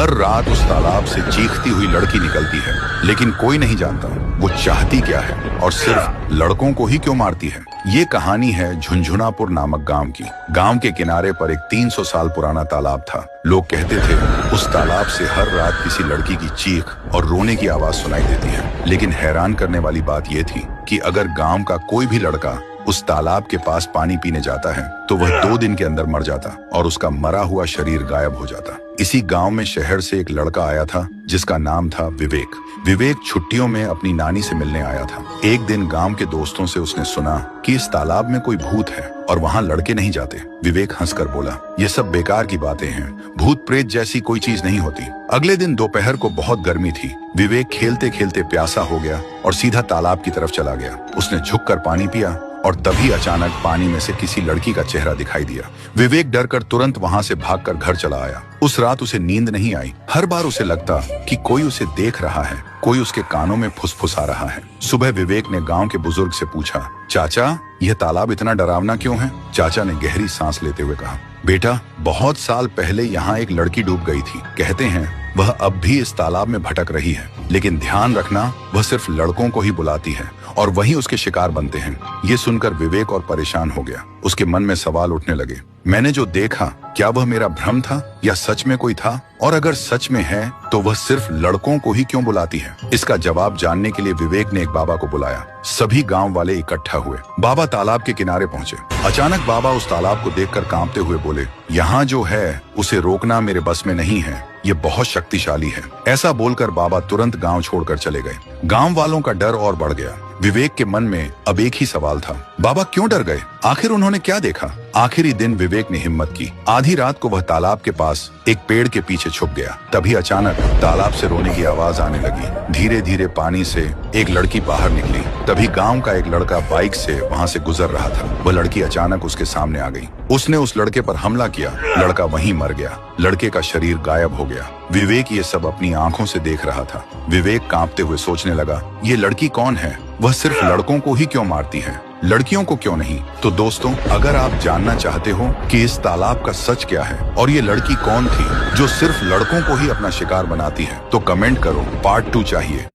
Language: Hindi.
हर रात उस तालाब से चीखती हुई लड़की निकलती है, लेकिन कोई नहीं जानता वो चाहती क्या है और सिर्फ लड़कों को ही क्यों मारती है। ये कहानी है झुंझुनापुर नामक गांव की। गांव के किनारे पर एक 300 साल पुराना तालाब था। लोग कहते थे उस तालाब से हर रात किसी लड़की की चीख और रोने की आवाज सुनाई देती है। लेकिन हैरान करने वाली बात यह थी कि अगर गांव का कोई भी लड़का उस तालाब के पास पानी पीने जाता है तो वह 2 दिन के अंदर मर जाता और उसका मरा हुआ शरीर गायब हो जाता। इसी गांव में शहर से एक लड़का आया था जिसका नाम था विवेक। विवेक छुट्टियों में अपनी नानी से मिलने आया था। एक दिन गांव के दोस्तों से उसने सुना कि इस तालाब में कोई भूत है और वहां लड़के नहीं जाते। विवेक हंसकर बोला, ये सब बेकार की बातें हैं, भूत प्रेत जैसी कोई चीज नहीं होती। अगले दिन दोपहर को बहुत गर्मी थी। विवेक खेलते खेलते प्यासा हो गया और सीधा तालाब की तरफ चला गया। उसने झुककर पानी पिया और तभी अचानक पानी में से किसी लड़की का चेहरा दिखाई दिया। विवेक डरकर तुरंत वहां से भागकर घर चला आया। उस रात उसे नींद नहीं आई। हर बार उसे लगता कि कोई उसे देख रहा है, कोई उसके कानों में फुसफुसा रहा है। सुबह विवेक ने गांव के बुजुर्ग से पूछा, चाचा यह तालाब इतना डरावना क्यों है? चाचा ने गहरी सांस लेते हुए कहा, बेटा बहुत साल पहले यहाँ एक लड़की डूब गई थी। कहते हैं वह अब भी इस तालाब में भटक रही है, लेकिन ध्यान रखना वह सिर्फ लड़कों को ही बुलाती है और वही उसके शिकार बनते हैं। ये सुनकर विवेक और परेशान हो गया। उसके मन में सवाल उठने लगे, मैंने जो देखा क्या वह मेरा भ्रम था या सच में कोई था? और अगर सच में है तो वह सिर्फ लड़कों को ही क्यों बुलाती है? इसका जवाब जानने के लिए विवेक ने एक बाबा को बुलाया। सभी गांव वाले इकट्ठा हुए। बाबा तालाब के किनारे पहुंचे। अचानक बाबा उस तालाब को देखकर कांपते हुए बोले, यहाँ जो है उसे रोकना मेरे बस में नहीं है, ये बहुत शक्तिशाली है। ऐसा बोलकर बाबा तुरंत गांव छोड़कर चले गए। गांव वालों का डर और बढ़ गया। विवेक के मन में अब एक ही सवाल था, बाबा क्यों डर गए? आखिर उन्होंने क्या देखा? आखिरी दिन विवेक ने हिम्मत की। आधी रात को वह तालाब के पास एक पेड़ के पीछे छुप गया। तभी अचानक तालाब से रोने की आवाज आने लगी। धीरे धीरे पानी से एक लड़की बाहर निकली। तभी गांव का एक लड़का बाइक से वहां से गुजर रहा था। वह लड़की अचानक उसके सामने आ गई। उसने उस लड़के पर हमला किया। लड़का वहीं मर गया। लड़के का शरीर गायब हो गया। विवेक ये सब अपनी आंखों से देख रहा था। विवेक कांपते हुए सोचने लगा, ये लड़की कौन है? वह सिर्फ लड़कों को ही क्यों मारती है, लड़कियों को क्यों नहीं? तो दोस्तों, अगर आप जानना चाहते हो कि इस तालाब का सच क्या है और ये लड़की कौन थी जो सिर्फ लड़कों को ही अपना शिकार बनाती है, तो कमेंट करो, पार्ट 2 चाहिए।